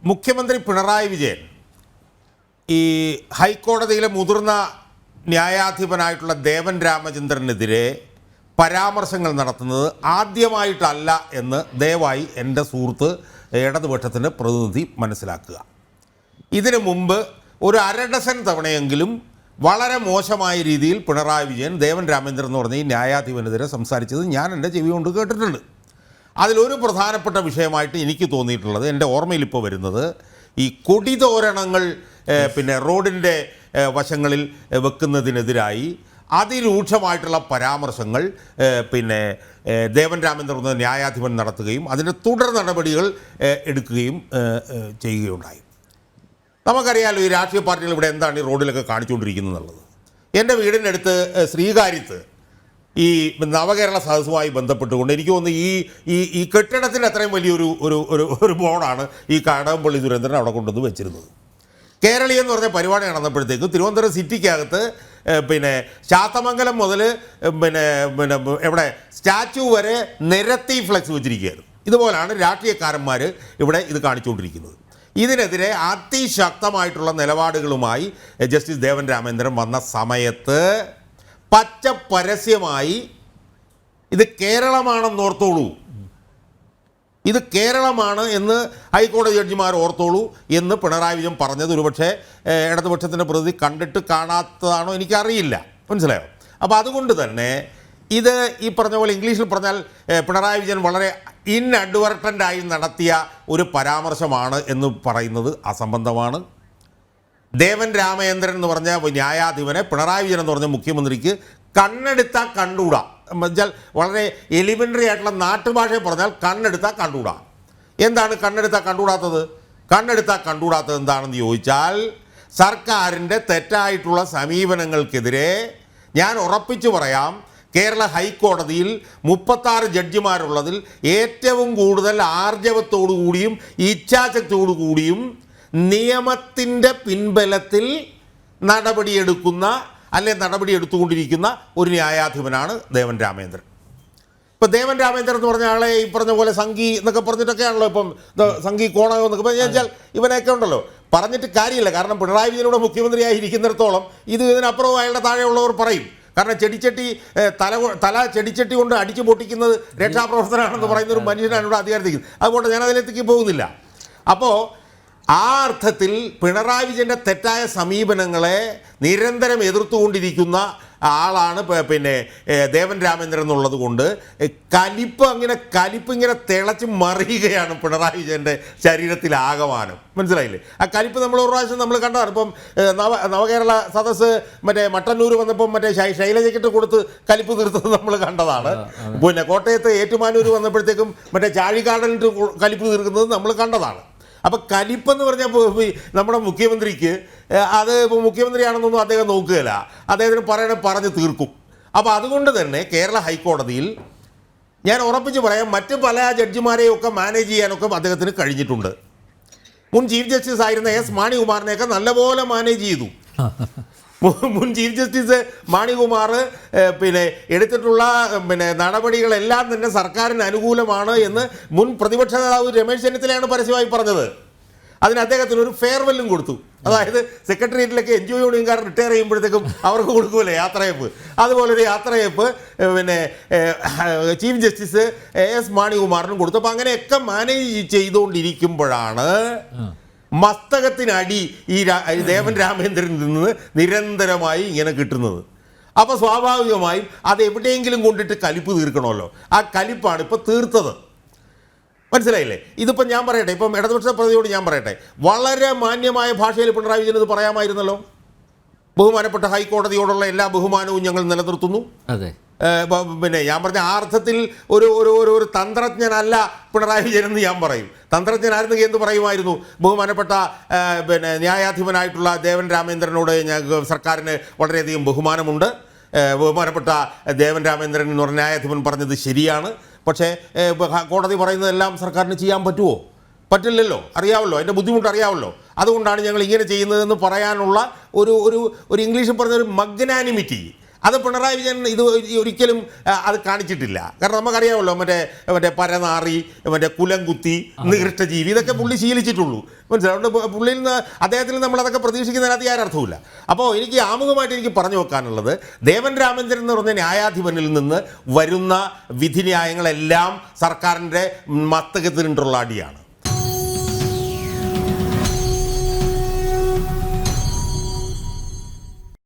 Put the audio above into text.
മുഖ്യമന്ത്രി പിണറായി വിജയൻ ഈ ഹൈക്കോടതിയിലെ മുതിർന്ന ന്യായാധിപനായിട്ടുള്ള ദേവൻ രാമചന്ദ്രനെതിരെ പരാമർശങ്ങൾ നടത്തുന്നത് ആദ്യമായിട്ടല്ല എന്ന് ദയവായി എൻ്റെ സുഹൃത്ത് ഇടതുപക്ഷത്തിൻ്റെ പ്രതിനിധി മനസ്സിലാക്കുക. ഇതിനു മുമ്പ് ഒരു അരഡസൻ തവണയെങ്കിലും വളരെ മോശമായ രീതിയിൽ പിണറായി വിജയൻ ദേവൻ രാമചന്ദ്രൻ എന്ന് പറഞ്ഞ ഈ ന്യായാധിപനെതിരെ സംസാരിച്ചത് ഞാൻ എൻ്റെ ചെവി കൊണ്ട് കേട്ടിട്ടുണ്ട്. അതിലൊരു പ്രധാനപ്പെട്ട വിഷയമായിട്ട് എനിക്ക് തോന്നിയിട്ടുള്ളത്, എൻ്റെ ഓർമ്മയിൽ ഇപ്പോൾ വരുന്നത്, ഈ കൊടിതോരണങ്ങൾ പിന്നെ റോഡിൻ്റെ വശങ്ങളിൽ വെക്കുന്നതിനെതിരായി അതിരൂക്ഷമായിട്ടുള്ള പരാമർശങ്ങൾ പിന്നെ ദേവൻ രാമചന്ദ്രൻ എന്ന ന്യായാധിപൻ നടത്തുകയും അതിൻ്റെ തുടർ നടപടികൾ എടുക്കുകയും ചെയ്യുകയുണ്ടായി. നമുക്കറിയാമല്ലോ ഈ രാഷ്ട്രീയ പാർട്ടികൾ ഇവിടെ എന്താണ് ഈ റോഡിലൊക്കെ കാണിച്ചുകൊണ്ടിരിക്കുന്നത് എന്നുള്ളത്. എൻ്റെ വീടിൻ്റെ അടുത്ത് ശ്രീകാര്യത്ത് ഈ നവകേരള സദസ്സുമായി ബന്ധപ്പെട്ടുകൊണ്ട് എനിക്ക് തോന്നുന്നു ഈ കെട്ടിടത്തിൻ്റെ അത്രയും വലിയൊരു ഒരു ഒരു ഒരു ബോർഡാണ് ഈ കടകംപള്ളി സുരേന്ദ്രൻ അവിടെ കൊണ്ടുവന്ന് വെച്ചിരുന്നത്. കേരളീയം എന്ന് പറഞ്ഞ പരിപാടി നടന്നപ്പോഴത്തേക്കും തിരുവനന്തപുരം സിറ്റിക്കകത്ത് പിന്നെ ശാത്തമംഗലം മുതൽ പിന്നെ പിന്നെ എവിടെ സ്റ്റാച്യു വരെ നിരത്തി ഫ്ലെക്സ് വെച്ചിരിക്കുകയായിരുന്നു. ഇതുപോലാണ് രാഷ്ട്രീയക്കാരന്മാർ ഇവിടെ ഇത് കാണിച്ചുകൊണ്ടിരിക്കുന്നത്. ഇതിനെതിരെ അതിശക്തമായിട്ടുള്ള നിലപാടുകളുമായി ജസ്റ്റിസ് ദേവൻ രാമചന്ദ്രൻ വന്ന സമയത്ത് പച്ച പരസ്യമായി ഇത് കേരളമാണെന്നോർത്തോളൂ, ഇത് കേരളമാണ് എന്ന് ഹൈക്കോടതി ജഡ്ജിമാർ ഓർത്തോളൂ എന്ന് പിണറായി വിജയൻ പറഞ്ഞത് ഒരുപക്ഷെ ഇടതുപക്ഷത്തിൻ്റെ പ്രതിനിധി കണ്ടിട്ട് കാണാത്തതാണോ എനിക്കറിയില്ല. മനസ്സിലായോ? അപ്പോൾ അതുകൊണ്ട് തന്നെ ഇത് ഈ പറഞ്ഞ പോലെ ഇംഗ്ലീഷിൽ പറഞ്ഞാൽ പിണറായി വിജയൻ വളരെ ഇൻഅഡ്വർട്ടൻ്റായി നടത്തിയ ഒരു പരാമർശമാണ് എന്ന് പറയുന്നത് അസംബന്ധമാണ്. ദേവൻ രാമചന്ദ്രൻ എന്ന് പറഞ്ഞ ന്യായാധിപനെ പിണറായി വിജയൻ എന്ന് പറഞ്ഞ മുഖ്യമന്ത്രിക്ക് കണ്ണെടുത്താൽ കണ്ടുകൂടാ. എന്നുവെച്ചാൽ വളരെ എലിമെൻ്ററി ആയിട്ടുള്ള നാട്ടുഭാഷയെ പറഞ്ഞാൽ കണ്ണെടുത്താൽ കണ്ടുകൂടാ. എന്താണ് കണ്ണെടുത്താൽ കണ്ടുകൂടാത്തത്? കണ്ണെടുത്താൽ കണ്ടുകൂടാത്തത് എന്താണെന്ന് ചോദിച്ചാൽ സർക്കാരിൻ്റെ തെറ്റായിട്ടുള്ള സമീപനങ്ങൾക്കെതിരെ ഞാൻ ഉറപ്പിച്ചു പറയാം, കേരള ഹൈക്കോടതിയിൽ 36 ജഡ്ജിമാരുള്ളതിൽ ഏറ്റവും കൂടുതൽ ആർജവത്തോടു കൂടിയും ഇച്ഛാശക്തിയോടു കൂടിയും നിയമത്തിൻ്റെ പിൻബലത്തിൽ നടപടിയെടുക്കുന്ന നടപടിയെടുത്തുകൊണ്ടിരിക്കുന്ന ഒരു ന്യായാധിപനാണ് ദേവൻ രാമചന്ദ്രൻ. ഇപ്പോൾ ദേവൻ രാമചന്ദ്രൻ എന്ന് പറഞ്ഞ ആളെ ഈ പറഞ്ഞ പോലെ സംഘി എന്നൊക്കെ പറഞ്ഞിട്ടൊക്കെയാണല്ലോ ഇപ്പം സംഘി കോണകം എന്നൊക്കെ പറഞ്ഞു വെച്ചാൽ ഇവനൊക്കെ ഉണ്ടല്ലോ, പറഞ്ഞിട്ട് കാര്യമില്ല. കാരണം പിണറായി വിജയനോട് മുഖ്യമന്ത്രിയായി ഇരിക്കുന്നിടത്തോളം ഇതിനപ്പുറവും അയാളുടെ താഴെയുള്ളവർ പറയും. കാരണം ചെടിച്ചട്ടി തല ചെടിച്ചട്ടി കൊണ്ട് അടിച്ചു പൊട്ടിക്കുന്നത് രക്ഷാപ്രവർത്തനമാണെന്ന് പറയുന്ന ഒരു മനുഷ്യനാണ് ഇവിടെ അധികാരത്തിരിക്കുന്നത്. അതുകൊണ്ട് ഞാനതിലേക്ക് പോകുന്നില്ല. അപ്പോൾ ആ അർത്ഥത്തിൽ പിണറായി വിജയൻ്റെ തെറ്റായ സമീപനങ്ങളെ നിരന്തരം എതിർത്തുകൊണ്ടിരിക്കുന്ന ആളാണ് പിന്നെ ദേവൻ രാമചന്ദ്രൻ എന്നുള്ളത് കൊണ്ട് കലിപ്പ് ഇങ്ങനെ തിളച്ച് മറിയുകയാണ് പിണറായി വിജയൻ്റെ ശരീരത്തിലാകമാനം. മനസ്സിലായില്ലേ? ആ കലിപ്പ് നമ്മൾ ഒരു പ്രാവശ്യം നമ്മൾ കണ്ടതാണ്. ഇപ്പം നവകേരള സദസ്സ് മട്ടന്നൂർ വന്നപ്പം ശൈലജയ്ക്കിട്ട് കൊടുത്ത് കലിപ്പ് തീർത്തത് നമ്മൾ കണ്ടതാണ്. പിന്നെ കോട്ടയത്ത് ഏറ്റുമാനൂർ വന്നപ്പോഴത്തേക്കും ചാഴികാടനിട്ട് കലിപ്പ് തീർക്കുന്നത് നമ്മൾ കണ്ടതാണ്. അപ്പോൾ കലിപ്പെന്ന് പറഞ്ഞാൽ നമ്മുടെ മുഖ്യമന്ത്രിക്ക് അത് ഇപ്പോൾ മുഖ്യമന്ത്രിയാണെന്നൊന്നും അദ്ദേഹം നോക്കുകയില്ല, അദ്ദേഹത്തിന് പറഞ്ഞു തീർക്കും. അപ്പോൾ അതുകൊണ്ട് തന്നെ കേരള ഹൈക്കോടതിയിൽ ഞാൻ ഉറപ്പിച്ച് പറയാം, മറ്റ് പല ജഡ്ജിമാരെയൊക്കെ മാനേജ് ചെയ്യാനൊക്കെ അദ്ദേഹത്തിന് കഴിഞ്ഞിട്ടുണ്ട്. മുൻ ചീഫ് ജസ്റ്റിസ് ആയിരുന്ന എസ് മാണികുമാറിനെയൊക്കെ നല്ലപോലെ മാനേജ് ചെയ്തു. മുൻ ചീഫ് ജസ്റ്റിസ് മാണികുമാർ പിന്നെ എടുത്തിട്ടുള്ള നടപടികളെല്ലാം തന്നെ സർക്കാരിന് അനുകൂലമാണ് എന്ന് മുൻ പ്രതിപക്ഷ നേതാവ് രമേശ് ചെന്നിത്തലയാണ് പരസ്യമായി പറഞ്ഞത്. അതിന് അദ്ദേഹത്തിന് ഒരു ഫെയർവെല്ലും കൊടുത്തു. അതായത് സെക്രട്ടേറിയറ്റിലൊക്കെ NGO യൂണിയൻകാർ റിട്ടയർ ചെയ്യുമ്പോഴത്തേക്കും അവർക്ക് കൊടുക്കുമല്ലേ യാത്രയപ്പ്, അതുപോലൊരു യാത്രയപ്പ് ചീഫ് ജസ്റ്റിസ് എസ് മാണികുമാറിനും കൊടുത്തു. അപ്പോൾ അങ്ങനെയൊക്കെ മാനേജ് ചെയ്തുകൊണ്ടിരിക്കുമ്പോഴാണ് മസ്തകത്തിനടി ഈ ദേവൻ രാമചന്ദ്രനിൽ നിന്ന് നിരന്തരമായി ഇങ്ങനെ കിട്ടുന്നത്. അപ്പോൾ സ്വാഭാവികമായും അത് എവിടെയെങ്കിലും കൊണ്ടിട്ട് കലിപ്പ് തീർക്കണമല്ലോ. ആ കലിപ്പാണ് ഇപ്പോൾ തീർത്തത്. മനസ്സിലായില്ലേ? ഇതിപ്പോൾ ഞാൻ പറയട്ടെ, ഇപ്പം ഇടതുപക്ഷ പ്രതിയോട് ഞാൻ പറയട്ടെ, വളരെ മാന്യമായ ഭാഷയിൽ പിണറായി വിജയൻ ഇത് പറയാമായിരുന്നല്ലോ. ബഹുമാനപ്പെട്ട ഹൈക്കോടതിയോടുള്ള എല്ലാ ബഹുമാനവും ഞങ്ങൾ നിലനിർത്തുന്നു. അതെ, പിന്നെ ഞാൻ പറഞ്ഞ ആ അർത്ഥത്തിൽ ഒരു ഒരു തന്ത്രജ്ഞനല്ല പിണറായി വിജയൻ എന്ന് ഞാൻ പറയും. തന്ത്രജ്ഞനായിരുന്നെങ്കിൽ എന്ത് പറയുമായിരുന്നു? ബഹുമാനപ്പെട്ട ന്യായാധിപനായിട്ടുള്ള ദേവൻ രാമചന്ദ്രനോട് സർക്കാരിന് വളരെയധികം ബഹുമാനമുണ്ട്. ബഹുമാനപ്പെട്ട ദേവൻ രാമചന്ദ്രൻ എന്ന് പറഞ്ഞ ന്യായാധിപൻ പറഞ്ഞത് ശരിയാണ്. പക്ഷേ കോടതി പറയുന്നതെല്ലാം സർക്കാരിന് ചെയ്യാൻ പറ്റുമോ? പറ്റില്ലല്ലോ. അറിയാമല്ലോ, അതിൻ്റെ ബുദ്ധിമുട്ട് അറിയാമല്ലോ. അതുകൊണ്ടാണ് ഞങ്ങൾ ഇങ്ങനെ ചെയ്യുന്നതെന്ന് പറയാനുള്ള ഒരു ഇംഗ്ലീഷിൽ പറഞ്ഞൊരു മഗ്നാനിമിറ്റി, അത് പിണറായി വിജയൻ ഇത് ഒരിക്കലും അത് കാണിച്ചിട്ടില്ല. കാരണം നമുക്കറിയാമല്ലോ മറ്റേ പരനാറി, മറ്റേ കുലംകുത്തി, നികൃഷ്ടജീവി, ഇതൊക്കെ പുള്ളി ശീലിച്ചിട്ടുള്ളൂ. മനസ്സിലായി. അതുകൊണ്ട് പുള്ളിയിൽ നിന്ന് അദ്ദേഹത്തിൽ നമ്മളതൊക്കെ പ്രതീക്ഷിക്കുന്നതിനകത്ത് യാതൊരർത്ഥമില്ല. അപ്പോൾ എനിക്ക് ആമുഖമായിട്ട് എനിക്ക് പറഞ്ഞു വെക്കാനുള്ളത്, ദേവൻ രാമചന്ദ്രൻ എന്ന് പറഞ്ഞ ന്യായാധിപനിൽ നിന്ന് വരുന്ന വിധിന്യായങ്ങളെല്ലാം സർക്കാരിൻ്റെ മത്തകത്തിനുള്ള അടിയാണ്.